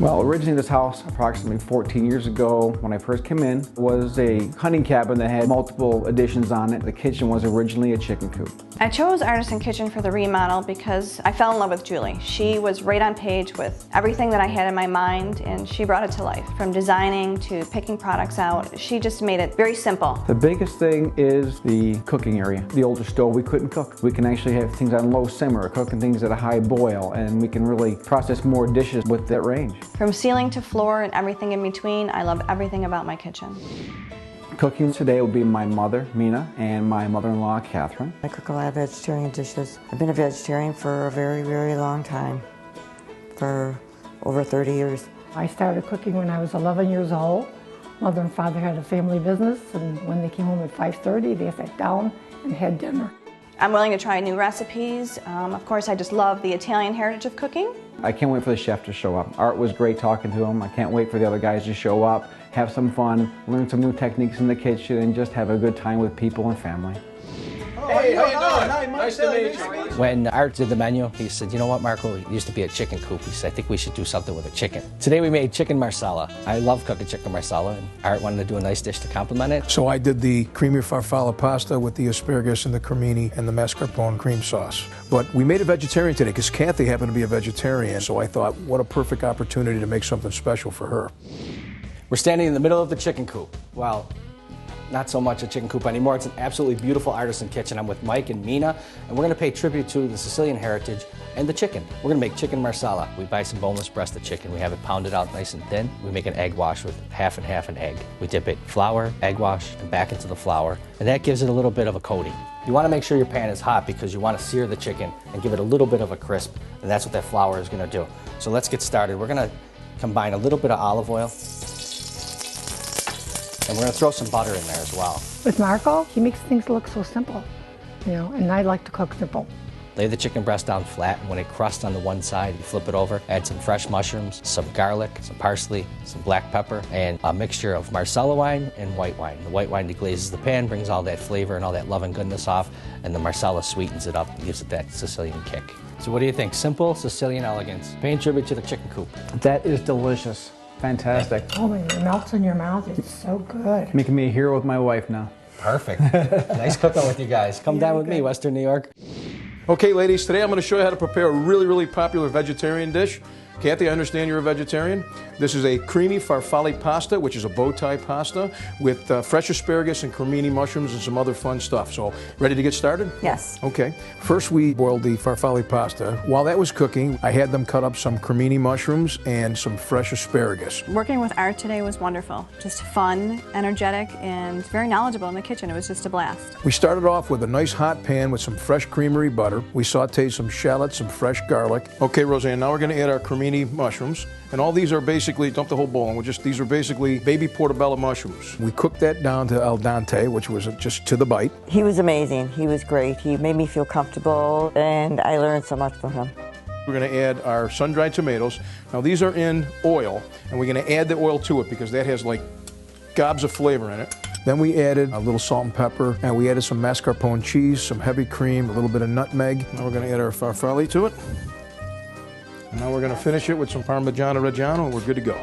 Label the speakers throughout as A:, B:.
A: Well, originally this house, approximately 14 years ago, when I first came in, was a hunting cabin that had multiple additions on it. The kitchen was originally a chicken coop.
B: I chose Artisan Kitchen for the remodel because I fell in love with Julie. She was right on page with everything that I had in my mind, and she brought it to life. From designing to picking products out, she just made it very simple.
A: The biggest thing is the cooking area. The older stove, we couldn't cook. We can actually have things on low simmer, cooking things at a high boil, and we can really process more dishes with that range.
B: From ceiling to floor and everything in between, I love everything about my kitchen.
A: Cooking today will be my mother, Mina, and my mother-in-law, Catherine.
C: I cook a lot of vegetarian dishes. I've been a vegetarian for a very, very long time, for over 30 years.
D: I started cooking when I was 11 years old. Mother and father had a family business, and when they came home at 5:30, they sat down and had dinner.
B: I'm willing to try new recipes. Of course, I just love the Italian heritage of cooking.
A: I can't wait for the chef to show up. Art was great talking to him. I can't wait for the other guys to show up, have some fun, learn some new techniques in the kitchen, and just have a good time with people and family.
E: Hey, how you doing? Nice to meet you.
F: When Art did the menu, he said, you know what, Marco, it used to be a chicken coop. He said, I think we should do something with a chicken. Today we made chicken marsala. I love cooking chicken marsala, and Art wanted to do a nice dish to complement it.
E: So I did the creamy farfalle pasta with the asparagus and the cremini and the mascarpone cream sauce. But we made it vegetarian today because Kathy happened to be a vegetarian, so I thought, what a perfect opportunity to make something special for her.
F: We're standing in the middle of the chicken coop. Well, not so much a chicken coop anymore. It's an absolutely beautiful artisan kitchen. I'm with Mike and Mina, and we're going to pay tribute to the Sicilian heritage and the chicken. We're going to make chicken marsala. We buy some boneless breast of chicken. We have it pounded out nice and thin. We make an egg wash with half and half an egg. We dip it in flour, egg wash, and back into the flour, and that gives it a little bit of a coating. You want to make sure your pan is hot because you want to sear the chicken and give it a little bit of a crisp, and that's what that flour is going to do. So let's get started. We're going to combine a little bit of olive oil, and we're going to throw some butter in there as well.
D: With Marco, he makes things look so simple, you know, and I like to cook simple.
F: Lay the chicken breast down flat, and when it crusts on the one side, you flip it over, add some fresh mushrooms, some garlic, some parsley, some black pepper, and a mixture of marsala wine and white wine. The white wine deglazes the pan, brings all that flavor and all that love and goodness off, and the marsala sweetens it up and gives it that Sicilian kick. So what do you think? Simple Sicilian elegance, paying tribute to the chicken coop.
A: That is delicious. Fantastic.
D: Oh, when it melts in your mouth, it's so good.
A: Making me a hero with my wife now.
F: Perfect. Nice cooking with you guys. Come down with me, Western New York.
E: Okay, ladies, today I'm going to show you how to prepare a really, really popular vegetarian dish. Kathy, I understand you're a vegetarian. This is a creamy farfalle pasta, which is a bow tie pasta with fresh asparagus and cremini mushrooms and some other fun stuff. So, ready to get started?
C: Yes.
E: Okay. First, we boiled the farfalle pasta. While that was cooking, I had them cut up some cremini mushrooms and some fresh asparagus.
B: Working with Art today was wonderful. Just fun, energetic, and very knowledgeable in the kitchen. It was just a blast.
E: We started off with a nice hot pan with some fresh creamery butter. We sauteed some shallots, some fresh garlic. Okay, Roseanne, now we're going to add our cremini mushrooms, and all these are basically, dump the whole bowl, and these are basically baby portobello mushrooms. We cooked that down to al dente, which was just to the bite.
C: He was amazing. He was great. He made me feel comfortable, and I learned so much from him.
E: We're going to add our sun-dried tomatoes. Now these are in oil, and we're going to add the oil to it because that has like gobs of flavor in it. Then we added a little salt and pepper, and we added some mascarpone cheese, some heavy cream, a little bit of nutmeg. Now we're going to add our farfalle to it. And now we're going to finish it with some Parmigiano Reggiano, and we're good to go.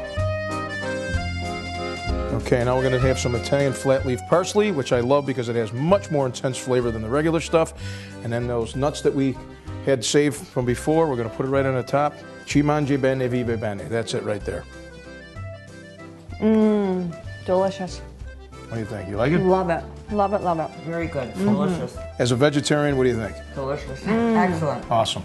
E: Okay, now we're going to have some Italian flat leaf parsley, which I love because it has much more intense flavor than the regular stuff. And then those nuts that we had saved from before, we're going to put it right on the top. Ci mangi bene, vive bene. That's it right there.
B: Mmm, delicious.
E: What do you think? You like it?
B: Love it. Love it, love it.
C: Very good. Delicious.
E: As a vegetarian, what do you think?
C: Delicious. Excellent.
E: Awesome.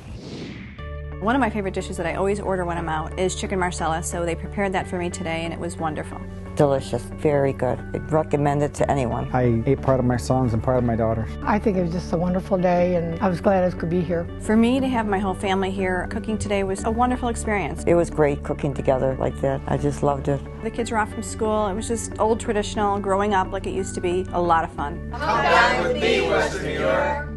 B: One of my favorite dishes that I always order when I'm out is chicken marsala, so they prepared that for me today, and it was wonderful.
C: Delicious. Very good. I'd recommend it to anyone.
A: I ate part of my sons and part of my daughters.
D: I think it was just a wonderful day, and I was glad I could be here.
B: For me to have my whole family here cooking today was a wonderful experience.
C: It was great cooking together like that. I just loved it.
B: The kids were off from school. It was just old traditional, growing up like it used to be. A lot of fun.
G: Come down with me, Western New York.